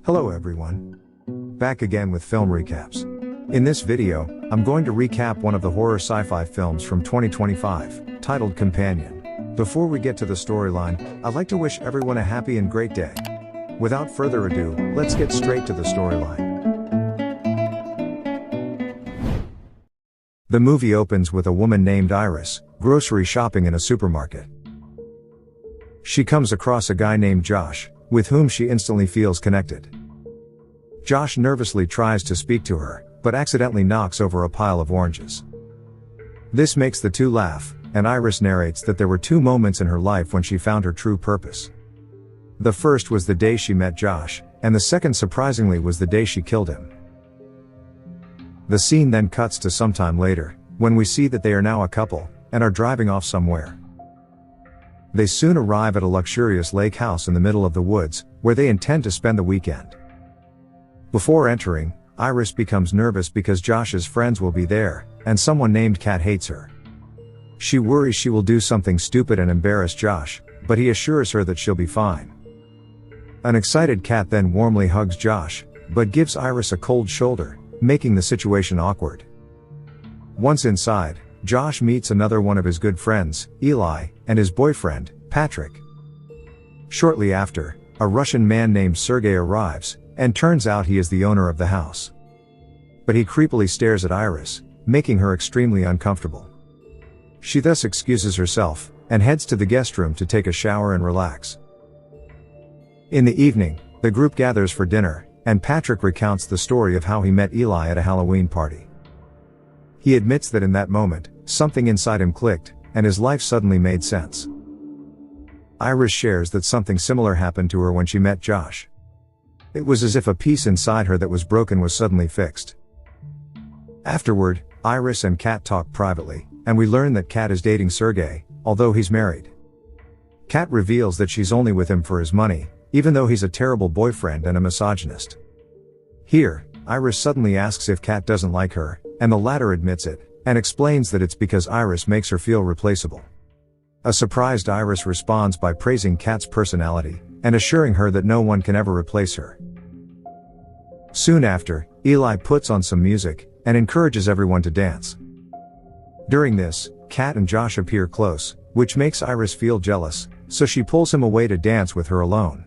Hello everyone. Back again with film recaps. In this video, I'm going to recap one of the horror sci-fi films from 2025, titled Companion. Before we get to the storyline, I'd like to wish everyone a happy and great day. Without further ado, let's get straight to the storyline. The movie opens with a woman named Iris, grocery shopping in a supermarket. She comes across a guy named Josh, with whom she instantly feels connected. Josh nervously tries to speak to her, but accidentally knocks over a pile of oranges. This makes the two laugh, and Iris narrates that there were two moments in her life when she found her true purpose. The first was the day she met Josh, and the second surprisingly was the day she killed him. The scene then cuts to some time later, when we see that they are now a couple, and are driving off somewhere. They soon arrive at a luxurious lake house in the middle of the woods, where they intend to spend the weekend. Before entering, Iris becomes nervous because Josh's friends will be there, and someone named Kat hates her. She worries she will do something stupid and embarrass Josh, but he assures her that she'll be fine. An excited Kat then warmly hugs Josh, but gives Iris a cold shoulder, making the situation awkward. Once inside, Josh meets another one of his good friends, Eli, and his boyfriend, Patrick. Shortly after, a Russian man named Sergey arrives, and turns out he is the owner of the house. But he creepily stares at Iris, making her extremely uncomfortable. She thus excuses herself, and heads to the guest room to take a shower and relax. In the evening, the group gathers for dinner, and Patrick recounts the story of how he met Eli at a Halloween party. He admits that in that moment, something inside him clicked, and his life suddenly made sense. Iris shares that something similar happened to her when she met Josh. It was as if a piece inside her that was broken was suddenly fixed. Afterward, Iris and Kat talk privately, and we learn that Kat is dating Sergey, although he's married. Kat reveals that she's only with him for his money, even though he's a terrible boyfriend and a misogynist. Here, Iris suddenly asks if Kat doesn't like her, and the latter admits it, and explains that it's because Iris makes her feel replaceable. A surprised Iris responds by praising Kat's personality, and assuring her that no one can ever replace her. Soon after, Eli puts on some music, and encourages everyone to dance. During this, Kat and Josh appear close, which makes Iris feel jealous, so she pulls him away to dance with her alone.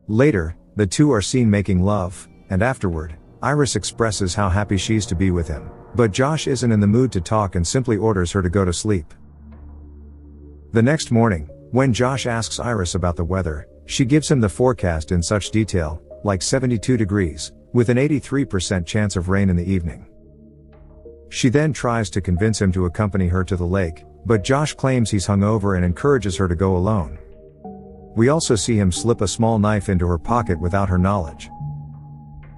Later, the two are seen making love, and afterward, Iris expresses how happy she's to be with him, but Josh isn't in the mood to talk and simply orders her to go to sleep. The next morning, when Josh asks Iris about the weather, she gives him the forecast in such detail, like 72 degrees, with an 83% chance of rain in the evening. She then tries to convince him to accompany her to the lake, but Josh claims he's hungover and encourages her to go alone. We also see him slip a small knife into her pocket without her knowledge.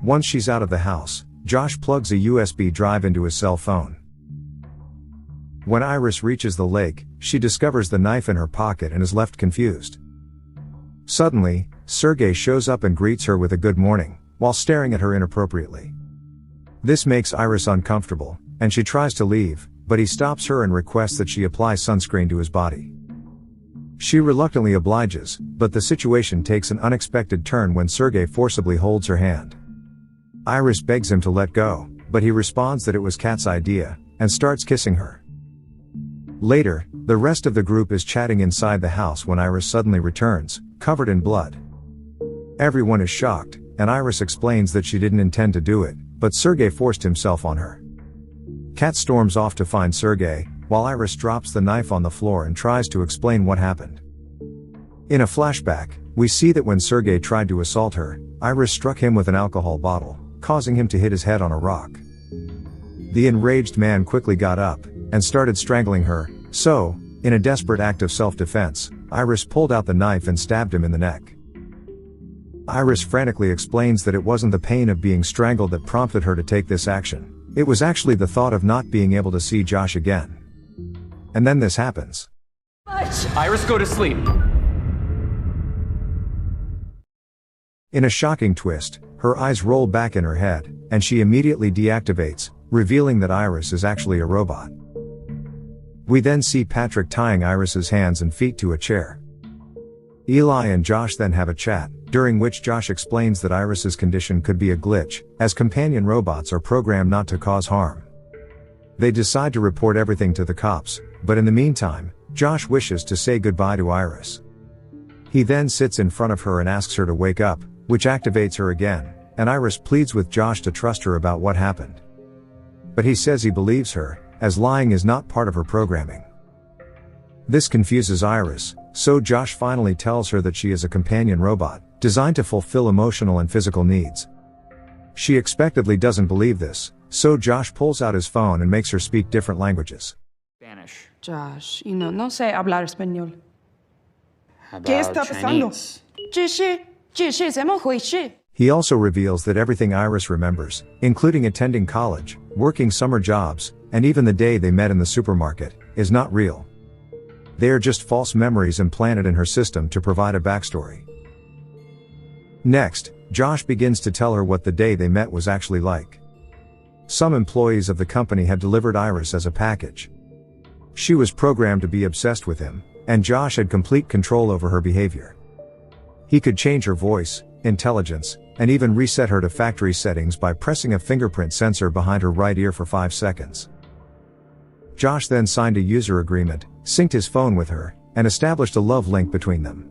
Once she's out of the house, Josh plugs a USB drive into his cell phone. When Iris reaches the lake, she discovers the knife in her pocket and is left confused. Suddenly, Sergey shows up and greets her with a good morning, while staring at her inappropriately. This makes Iris uncomfortable, and she tries to leave, but he stops her and requests that she apply sunscreen to his body. She reluctantly obliges, but the situation takes an unexpected turn when Sergey forcibly holds her hand. Iris begs him to let go, but he responds that it was Kat's idea, and starts kissing her. Later, the rest of the group is chatting inside the house when Iris suddenly returns, covered in blood. Everyone is shocked, and Iris explains that she didn't intend to do it, but Sergey forced himself on her. Kat storms off to find Sergey, while Iris drops the knife on the floor and tries to explain what happened. In a flashback, we see that when Sergey tried to assault her, Iris struck him with an alcohol bottle, causing him to hit his head on a rock. The enraged man quickly got up, and started strangling her, so, in a desperate act of self-defense, Iris pulled out the knife and stabbed him in the neck. Iris frantically explains that it wasn't the pain of being strangled that prompted her to take this action, it was actually the thought of not being able to see Josh again. And then this happens. Iris, go to sleep. In a shocking twist, her eyes roll back in her head, and she immediately deactivates, revealing that Iris is actually a robot. We then see Patrick tying Iris's hands and feet to a chair. Eli and Josh then have a chat, during which Josh explains that Iris's condition could be a glitch, as companion robots are programmed not to cause harm. They decide to report everything to the cops, but in the meantime, Josh wishes to say goodbye to Iris. He then sits in front of her and asks her to wake up, which activates her again, and Iris pleads with Josh to trust her about what happened. But he says he believes her, as lying is not part of her programming. This confuses Iris, so Josh finally tells her that she is a companion robot, designed to fulfill emotional and physical needs. She expectedly doesn't believe this, so Josh pulls out his phone and makes her speak different languages. Spanish. Josh, no sé hablar español. How ¿Qué about está pasando? Chinese? 怎么回事? He also reveals that everything Iris remembers, including attending college, working summer jobs, and even the day they met in the supermarket, is not real. They are just false memories implanted in her system to provide a backstory. Next, Josh begins to tell her what the day they met was actually like. Some employees of the company had delivered Iris as a package. She was programmed to be obsessed with him, and Josh had complete control over her behavior. He could change her voice, intelligence, and even reset her to factory settings by pressing a fingerprint sensor behind her right ear for 5 seconds. Josh then signed a user agreement, synced his phone with her, and established a love link between them.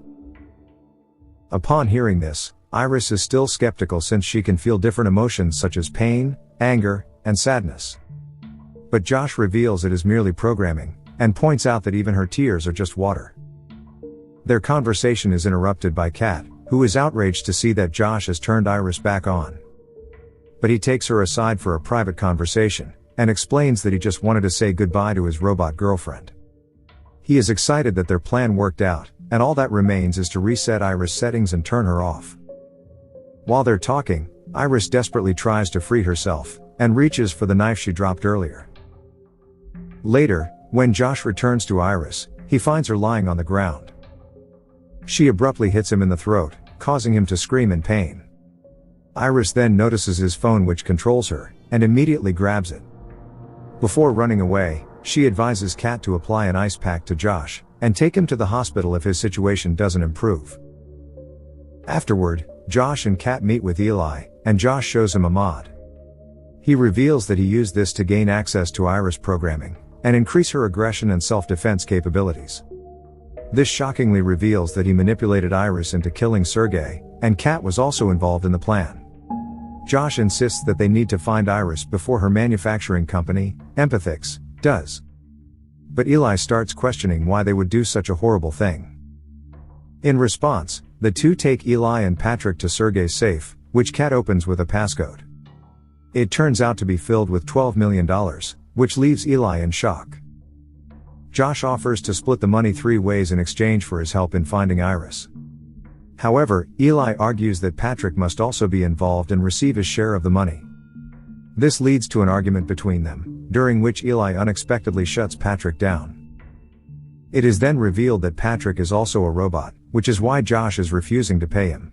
Upon hearing this, Iris is still skeptical since she can feel different emotions such as pain, anger, and sadness. But Josh reveals it is merely programming, and points out that even her tears are just water. Their conversation is interrupted by Kat, who is outraged to see that Josh has turned Iris back on. But he takes her aside for a private conversation, and explains that he just wanted to say goodbye to his robot girlfriend. He is excited that their plan worked out, and all that remains is to reset Iris' settings and turn her off. While they're talking, Iris desperately tries to free herself, and reaches for the knife she dropped earlier. Later, when Josh returns to Iris, he finds her lying on the ground. She abruptly hits him in the throat, causing him to scream in pain. Iris then notices his phone, which controls her, and immediately grabs it. Before running away, she advises Kat to apply an ice pack to Josh, and take him to the hospital if his situation doesn't improve. Afterward, Josh and Kat meet with Eli, and Josh shows him a mod. He reveals that he used this to gain access to Iris programming, and increase her aggression and self-defense capabilities. This shockingly reveals that he manipulated Iris into killing Sergey, and Kat was also involved in the plan. Josh insists that they need to find Iris before her manufacturing company, Empathix, does. But Eli starts questioning why they would do such a horrible thing. In response, the two take Eli and Patrick to Sergey's safe, which Kat opens with a passcode. It turns out to be filled with $12 million, which leaves Eli in shock. Josh offers to split the money 3 ways in exchange for his help in finding Iris. However, Eli argues that Patrick must also be involved and receive his share of the money. This leads to an argument between them, during which Eli unexpectedly shuts Patrick down. It is then revealed that Patrick is also a robot, which is why Josh is refusing to pay him.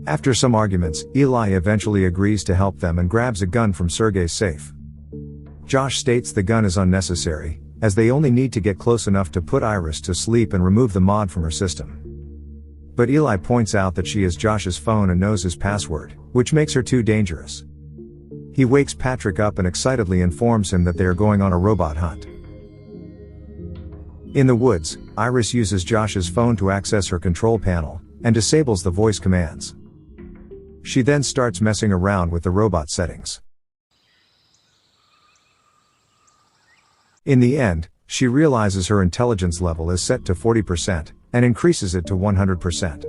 After some arguments, Eli eventually agrees to help them and grabs a gun from Sergey's safe. Josh states the gun is unnecessary, as they only need to get close enough to put Iris to sleep and remove the mod from her system. But Eli points out that she has Josh's phone and knows his password, which makes her too dangerous. He wakes Patrick up and excitedly informs him that they are going on a robot hunt. In the woods, Iris uses Josh's phone to access her control panel, and disables the voice commands. She then starts messing around with the robot settings. In the end, she realizes her intelligence level is set to 40%, and increases it to 100%.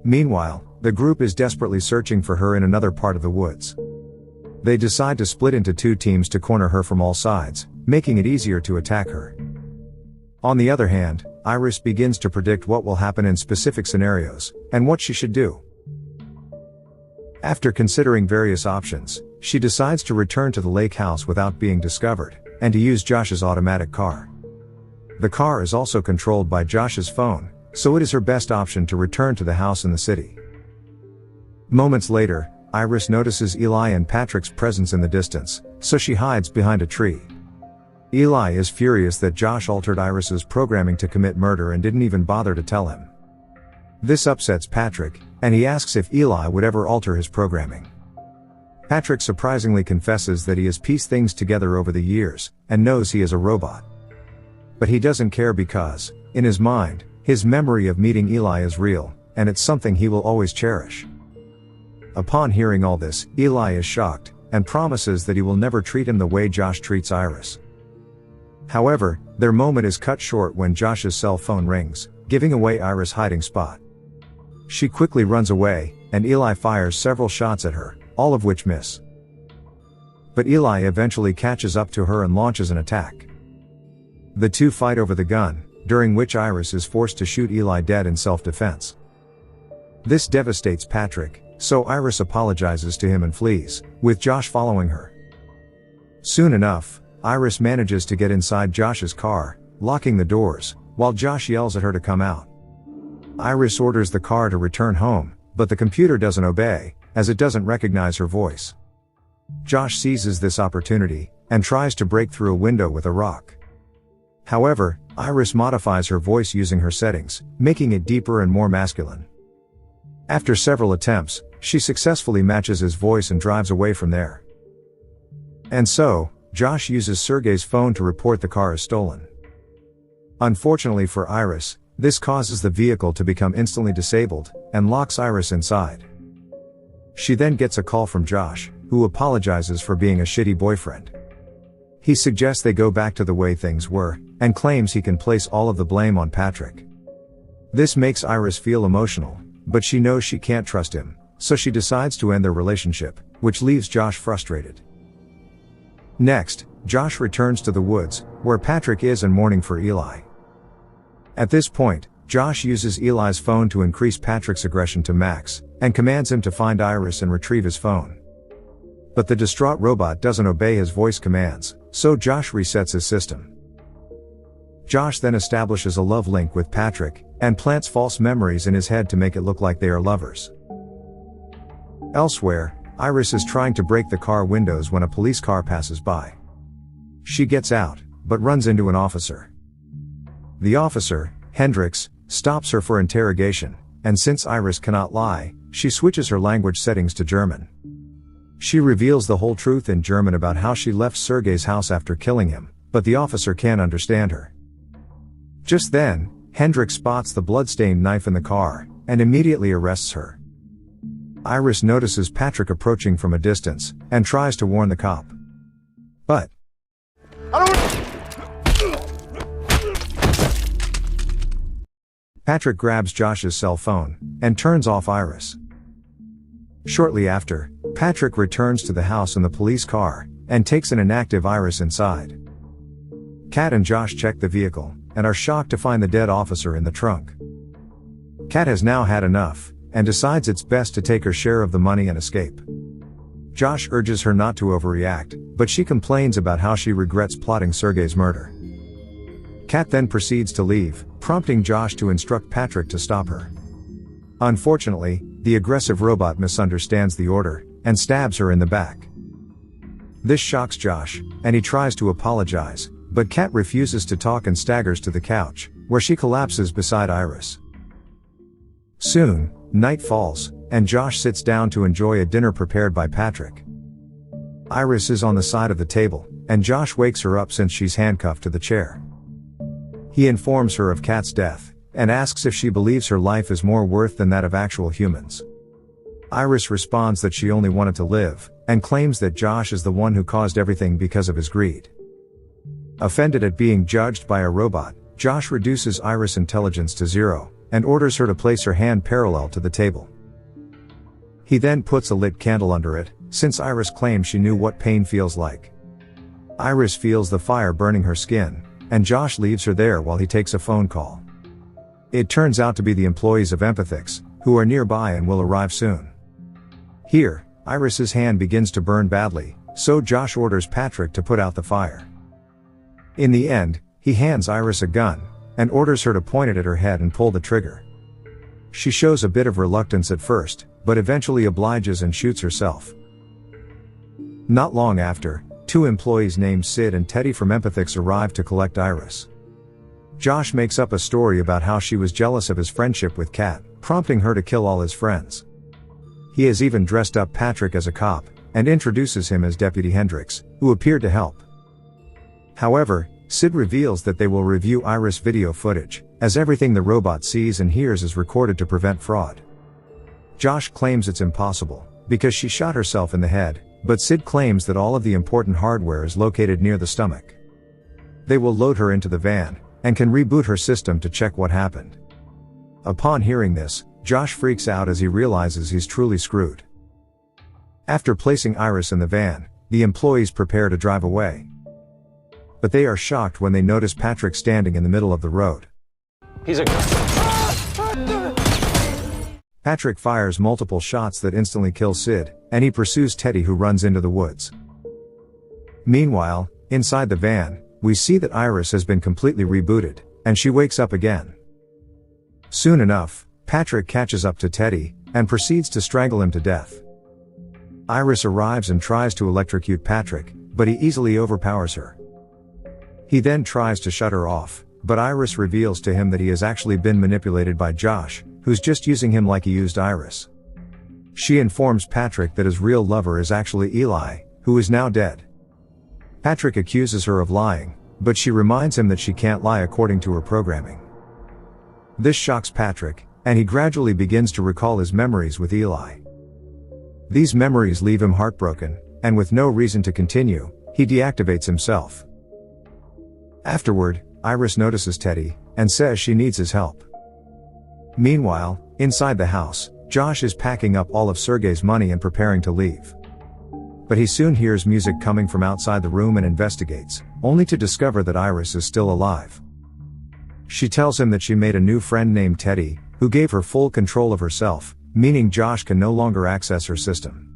Meanwhile, the group is desperately searching for her in another part of the woods. They decide to split into 2 teams to corner her from all sides, making it easier to attack her. On the other hand, Iris begins to predict what will happen in specific scenarios, and what she should do. After considering various options, she decides to return to the lake house without being discovered, and to use Josh's automatic car. The car is also controlled by Josh's phone, so it is her best option to return to the house in the city. Moments later, Iris notices Eli and Patrick's presence in the distance, so she hides behind a tree. Eli is furious that Josh altered Iris's programming to commit murder and didn't even bother to tell him. This upsets Patrick, and he asks if Eli would ever alter his programming. Patrick surprisingly confesses that he has pieced things together over the years, and knows he is a robot. But he doesn't care because, in his mind, his memory of meeting Eli is real, and it's something he will always cherish. Upon hearing all this, Eli is shocked, and promises that he will never treat him the way Josh treats Iris. However, their moment is cut short when Josh's cell phone rings, giving away Iris' hiding spot. She quickly runs away, and Eli fires several shots at her, all of which miss. But Eli eventually catches up to her and launches an attack. The two fight over the gun, during which Iris is forced to shoot Eli dead in self-defense. This devastates Patrick, so Iris apologizes to him and flees, with Josh following her. Soon enough, Iris manages to get inside Josh's car, locking the doors, while Josh yells at her to come out. Iris orders the car to return home, but the computer doesn't obey, as it doesn't recognize her voice. Josh seizes this opportunity, and tries to break through a window with a rock. However, Iris modifies her voice using her settings, making it deeper and more masculine. After several attempts, she successfully matches his voice and drives away from there. And so, Josh uses Sergey's phone to report the car as stolen. Unfortunately for Iris, this causes the vehicle to become instantly disabled, and locks Iris inside. She then gets a call from Josh, who apologizes for being a shitty boyfriend. He suggests they go back to the way things were, and claims he can place all of the blame on Patrick. This makes Iris feel emotional, but she knows she can't trust him, so she decides to end their relationship, which leaves Josh frustrated. Next, Josh returns to the woods, where Patrick is in mourning for Eli. At this point, Josh uses Eli's phone to increase Patrick's aggression to max, and commands him to find Iris and retrieve his phone. But the distraught robot doesn't obey his voice commands, so Josh resets his system. Josh then establishes a love link with Patrick, and plants false memories in his head to make it look like they are lovers. Elsewhere, Iris is trying to break the car windows when a police car passes by. She gets out, but runs into an officer. The officer, Hendricks, stops her for interrogation, and since Iris cannot lie, she switches her language settings to German. She reveals the whole truth in German about how she left Sergey's house after killing him, but the officer can't understand her. Just then, Hendricks spots the bloodstained knife in the car, and immediately arrests her. Iris notices Patrick approaching from a distance, and tries to warn the cop. But Patrick grabs Josh's cell phone, and turns off Iris. Shortly after, Patrick returns to the house in the police car, and takes an inactive Iris inside. Kat and Josh check the vehicle, and are shocked to find the dead officer in the trunk. Kat has now had enough, and decides it's best to take her share of the money and escape. Josh urges her not to overreact, but she complains about how she regrets plotting Sergey's murder. Kat then proceeds to leave, prompting Josh to instruct Patrick to stop her. Unfortunately, the aggressive robot misunderstands the order, and stabs her in the back. This shocks Josh, and he tries to apologize, but Kat refuses to talk and staggers to the couch, where she collapses beside Iris. Soon, night falls, and Josh sits down to enjoy a dinner prepared by Patrick. Iris is on the side of the table, and Josh wakes her up since she's handcuffed to the chair. He informs her of Kat's death, and asks if she believes her life is more worth than that of actual humans. Iris responds that she only wanted to live, and claims that Josh is the one who caused everything because of his greed. Offended at being judged by a robot, Josh reduces Iris' intelligence to 0, and orders her to place her hand parallel to the table. He then puts a lit candle under it, since Iris claims she knew what pain feels like. Iris feels the fire burning her skin, and Josh leaves her there while he takes a phone call. It turns out to be the employees of Empathix, who are nearby and will arrive soon. Here, Iris' hand begins to burn badly, so Josh orders Patrick to put out the fire. In the end, he hands Iris a gun, and orders her to point it at her head and pull the trigger. She shows a bit of reluctance at first, but eventually obliges and shoots herself. Not long after, 2 employees named Sid and Teddy from Empathix arrive to collect Iris. Josh makes up a story about how she was jealous of his friendship with Kat, prompting her to kill all his friends. He has even dressed up Patrick as a cop, and introduces him as Deputy Hendricks, who appeared to help. However, Sid reveals that they will review Iris' video footage, as everything the robot sees and hears is recorded to prevent fraud. Josh claims it's impossible, because she shot herself in the head, but Sid claims that all of the important hardware is located near the stomach. They will load her into the van, and can reboot her system to check what happened. Upon hearing this, Josh freaks out as he realizes he's truly screwed. After placing Iris in the van, the employees prepare to drive away. But they are shocked when they notice Patrick standing in the middle of the road. He's a. Patrick fires multiple shots that instantly kill Sid, and he pursues Teddy, who runs into the woods. Meanwhile, inside the van, we see that Iris has been completely rebooted, and she wakes up again. Soon enough, Patrick catches up to Teddy, and proceeds to strangle him to death. Iris arrives and tries to electrocute Patrick, but he easily overpowers her. He then tries to shut her off, but Iris reveals to him that he has actually been manipulated by Josh, who's just using him like he used Iris. She informs Patrick that his real lover is actually Eli, who is now dead. Patrick accuses her of lying, but she reminds him that she can't lie according to her programming. This shocks Patrick, and he gradually begins to recall his memories with Eli. These memories leave him heartbroken, and with no reason to continue, he deactivates himself. Afterward, Iris notices Teddy, and says she needs his help. Meanwhile, inside the house, Josh is packing up all of Sergey's money and preparing to leave. But he soon hears music coming from outside the room and investigates, only to discover that Iris is still alive. She tells him that she made a new friend named Teddy, who gave her full control of herself, meaning Josh can no longer access her system.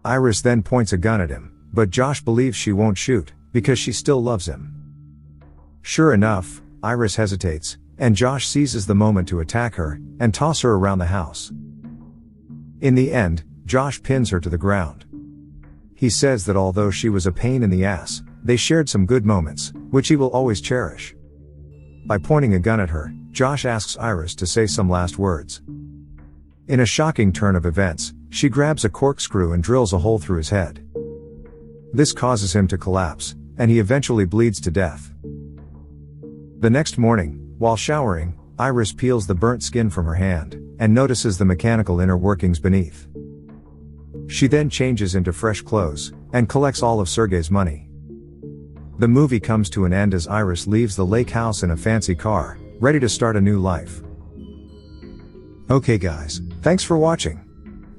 Iris then points a gun at him, but Josh believes she won't shoot, because she still loves him. Sure enough, Iris hesitates, and Josh seizes the moment to attack her, and toss her around the house. In the end, Josh pins her to the ground. He says that although she was a pain in the ass, they shared some good moments, which he will always cherish. By pointing a gun at her, Josh asks Iris to say some last words. In a shocking turn of events, she grabs a corkscrew and drills a hole through his head. This causes him to collapse, and he eventually bleeds to death. The next morning, while showering, Iris peels the burnt skin from her hand, and notices the mechanical inner workings beneath. She then changes into fresh clothes, and collects all of Sergey's money. The movie comes to an end as Iris leaves the lake house in a fancy car, ready to start a new life. Okay guys, thanks for watching.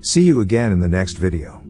See you again in the next video.